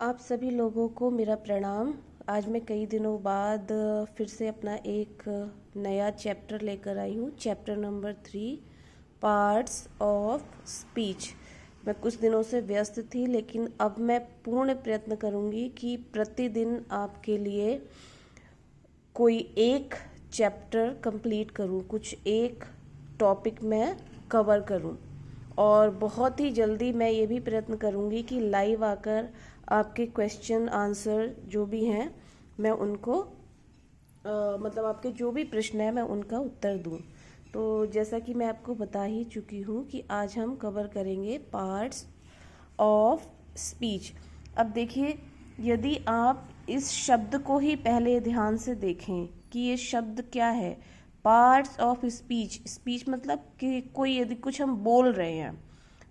आप सभी लोगों को मेरा प्रणाम। आज मैं कई दिनों बाद फिर से अपना एक नया चैप्टर लेकर आई हूँ। Chapter number 3, parts of speech. मैं कुछ दिनों से व्यस्त थी, लेकिन अब मैं पूर्ण प्रयत्न करूँगी कि प्रतिदिन आपके लिए कोई एक चैप्टर कंप्लीट करूँ, कुछ एक टॉपिक मैं कवर करूँ। और बहुत ही जल्दी मैं ये भी प्रयत्न करूँगी कि लाइव आकर आपके क्वेश्चन आंसर जो भी हैं मैं उनको मतलब आपके जो भी प्रश्न हैं मैं उनका उत्तर दूं। तो जैसा कि मैं आपको बता ही चुकी हूँ कि आज हम कवर करेंगे पार्ट्स ऑफ स्पीच। अब देखिए, यदि आप इस शब्द को ही पहले ध्यान से देखें कि ये शब्द क्या है। पार्ट्स ऑफ स्पीच, स्पीच मतलब कि कोई यदि कुछ हम बोल रहे हैं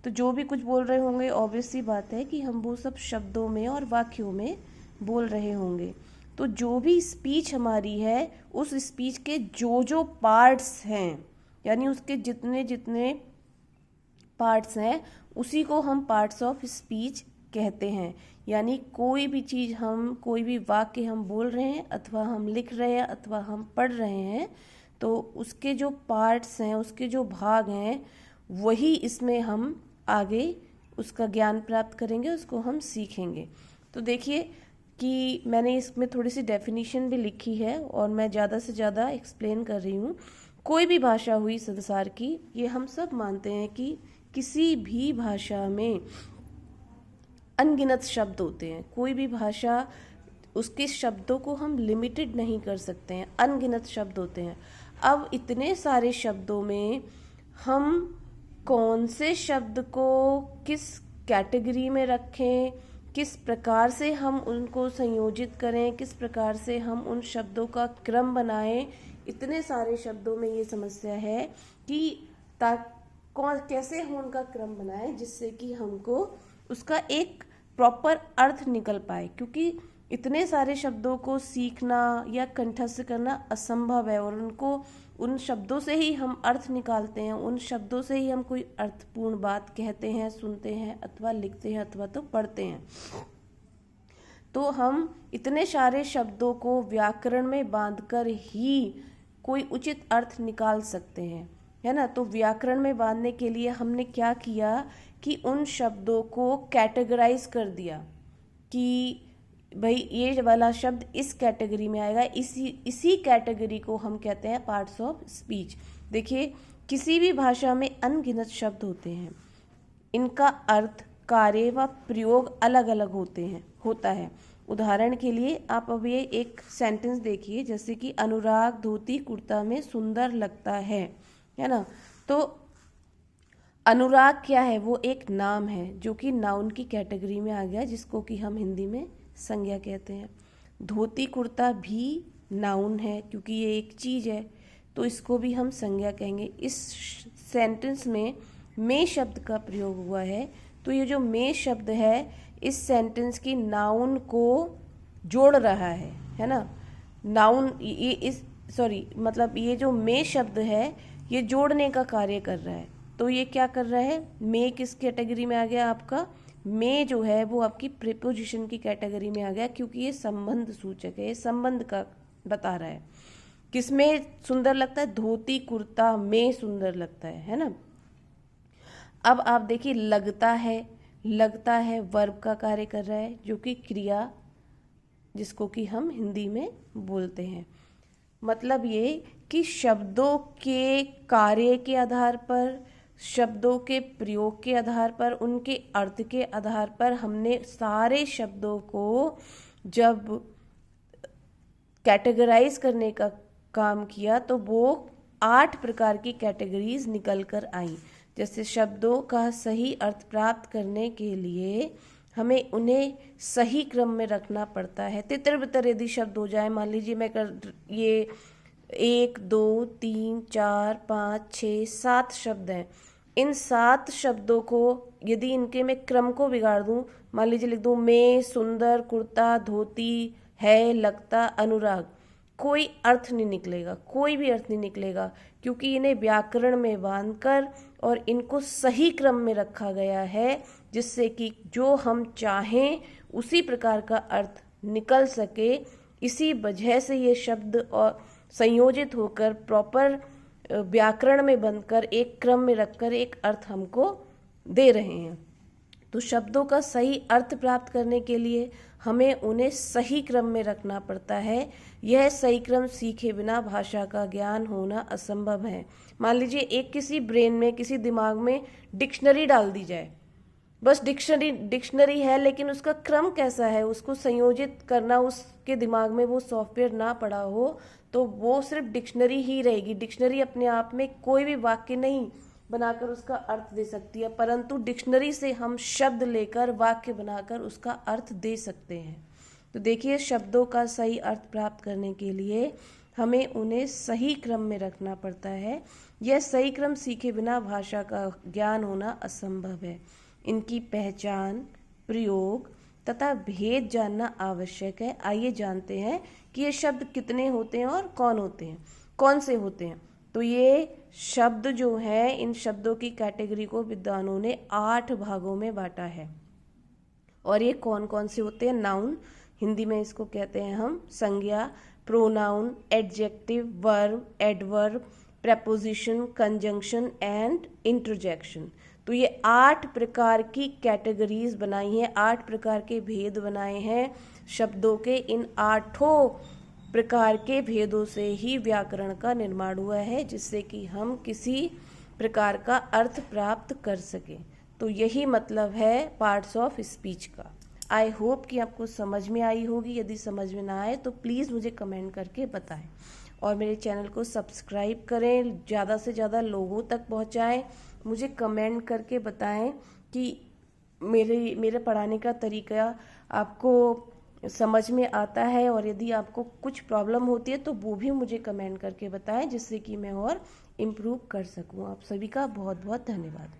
तो जो भी कुछ बोल रहे होंगे ऑब्वियस सी बात है कि हम वो सब शब्दों में और वाक्यों में बोल रहे होंगे। तो जो भी स्पीच हमारी है उस स्पीच के जो जो पार्ट्स हैं, यानी उसके जितने जितने पार्ट्स हैं उसी को हम पार्ट्स ऑफ स्पीच कहते हैं। यानी कोई भी चीज़ हम, कोई भी वाक्य हम बोल रहे हैं अथवा हम लिख रहे हैं अथवा हम पढ़ रहे हैं, तो उसके जो पार्ट्स हैं, उसके जो भाग हैं, वही इसमें हम आगे उसका ज्ञान प्राप्त करेंगे, उसको हम सीखेंगे। तो देखिए कि मैंने इसमें थोड़ी सी डेफिनेशन भी लिखी है और मैं ज़्यादा से ज़्यादा एक्सप्लेन कर रही हूँ। कोई भी भाषा हुई संसार की, ये हम सब मानते हैं कि किसी भी भाषा में अनगिनत शब्द होते हैं। कोई भी भाषा, उसके शब्दों को हम लिमिटेड नहीं कर सकते हैं, अनगिनत शब्द होते हैं। अब इतने सारे शब्दों में हम कौन से शब्द को किस कैटेगरी में रखें, किस प्रकार से हम उनको संयोजित करें, किस प्रकार से हम उन शब्दों का क्रम बनाएं, इतने सारे शब्दों में ये समस्या है कि कौन कैसे हम उनका क्रम बनाएं जिससे कि हमको उसका एक प्रॉपर अर्थ निकल पाए। क्योंकि इतने सारे शब्दों को सीखना या कंठस्थ करना असंभव है और उनको, उन शब्दों से ही हम अर्थ निकालते हैं, उन शब्दों से ही हम कोई अर्थपूर्ण बात कहते हैं, सुनते हैं अथवा लिखते हैं अथवा तो पढ़ते हैं। तो हम इतने सारे शब्दों को व्याकरण में बांधकर ही कोई उचित अर्थ निकाल सकते हैं, है ना। तो व्याकरण में बांधने के लिए हमने क्या किया कि उन शब्दों को कैटेगराइज कर दिया कि भाई ये वाला शब्द इस कैटेगरी में आएगा, इसी कैटेगरी को हम कहते हैं पार्ट्स ऑफ स्पीच। देखिए, किसी भी भाषा में अनगिनत शब्द होते हैं, इनका अर्थ, कार्य व प्रयोग अलग अलग होता है। उदाहरण के लिए आप अब ये एक सेंटेंस देखिए, जैसे कि अनुराग धोती कुर्ता में सुंदर लगता है ना। तो अनुराग क्या है? वो एक नाम है जो कि नाउन की कैटेगरी में आ गया, जिसको कि हम हिंदी में संज्ञा कहते हैं। धोती कुर्ता भी नाउन है क्योंकि ये एक चीज़ है, तो इसको भी हम संज्ञा कहेंगे। इस सेंटेंस में शब्द का प्रयोग हुआ है, तो ये जो में शब्द है इस सेंटेंस की नाउन को जोड़ रहा है ना। नाउन मतलब ये जो में शब्द है ये जोड़ने का कार्य कर रहा है। तो ये क्या कर रहा है? में किस कैटेगरी में आ गया आपका? में जो है वो आपकी प्रीपोजिशन की कैटेगरी में आ गया, क्योंकि ये संबंध सूचक है, ये संबंध का बता रहा है। किसमें सुंदर लगता है? धोती कुर्ता में सुंदर लगता है ना। अब आप देखिए, लगता है वर्ब का कार्य कर रहा है, जो कि क्रिया, जिसको कि हम हिंदी में बोलते हैं। मतलब ये कि शब्दों के कार्य के आधार पर, शब्दों के प्रयोग के आधार पर, उनके अर्थ के आधार पर हमने सारे शब्दों को जब कैटेगराइज करने का काम किया तो वो 8 प्रकार की कैटेगरीज निकल कर आई। जैसे शब्दों का सही अर्थ प्राप्त करने के लिए हमें उन्हें सही क्रम में रखना पड़ता है। तितर बितर यदि शब्द हो जाए, मान लीजिए ये 1 2 3 4 5 6 7 शब्द हैं, इन 7 शब्दों को यदि इनके मैं क्रम को बिगाड़ दूं, मान लीजिए लिख दूं में सुंदर कुर्ता धोती है लगता अनुराग, कोई अर्थ नहीं निकलेगा, कोई भी अर्थ नहीं निकलेगा, क्योंकि इन्हें व्याकरण में बांधकर और इनको सही क्रम में रखा गया है जिससे कि जो हम चाहें उसी प्रकार का अर्थ निकल सके। इसी वजह से ये शब्द और संयोजित होकर प्रॉपर व्याकरण में बनकर एक क्रम में रखकर एक अर्थ हमको दे रहे हैं। तो शब्दों का सही अर्थ प्राप्त करने के लिए हमें उन्हें सही क्रम में रखना पड़ता है। यह सही क्रम सीखे बिना भाषा का ज्ञान होना असंभव है। मान लीजिए एक किसी ब्रेन में, किसी दिमाग में डिक्शनरी डाल दी जाए, बस डिक्शनरी है, लेकिन उसका क्रम कैसा है, उसको संयोजित करना उसके दिमाग में वो सॉफ्टवेयर ना पड़ा हो तो वो सिर्फ डिक्शनरी ही रहेगी। डिक्शनरी अपने आप में कोई भी वाक्य नहीं बनाकर उसका अर्थ दे सकती है, परंतु डिक्शनरी से हम शब्द लेकर वाक्य बनाकर उसका अर्थ दे सकते हैं। तो देखिए, शब्दों का सही अर्थ प्राप्त करने के लिए हमें उन्हें सही क्रम में रखना पड़ता है। यह सही क्रम सीखे बिना भाषा का ज्ञान होना असंभव है। इनकी पहचान, प्रयोग तथा भेद जानना आवश्यक है। आइए जानते हैं कि ये शब्द कितने होते हैं और कौन होते हैं, कौन से होते हैं। तो ये शब्द जो है, इन शब्दों की कैटेगरी को विद्वानों ने 8 भागों में बांटा है। और ये कौन कौन से होते हैं? नाउन, हिंदी में इसको कहते हैं हम संज्ञा, pronoun, adjective, verb, adverb, preposition, conjunction and interjection. तो ये 8 प्रकार की कैटेगरीज बनाई हैं, 8 प्रकार के भेद बनाए हैं शब्दों के। इन 8 प्रकार के भेदों से ही व्याकरण का निर्माण हुआ है, जिससे कि हम किसी प्रकार का अर्थ प्राप्त कर सकें। तो यही मतलब है पार्ट्स ऑफ स्पीच का। आई होप कि आपको समझ में आई होगी। यदि समझ में ना आए तो प्लीज़ मुझे कमेंट करके बताएं और मेरे चैनल को सब्सक्राइब करें, ज़्यादा से ज़्यादा लोगों तक पहुंचाएं। मुझे कमेंट करके बताएं कि मेरे पढ़ाने का तरीका आपको समझ में आता है, और यदि आपको कुछ प्रॉब्लम होती है तो वो भी मुझे कमेंट करके बताएं, जिससे कि मैं और इम्प्रूव कर सकूं। आप सभी का बहुत बहुत धन्यवाद।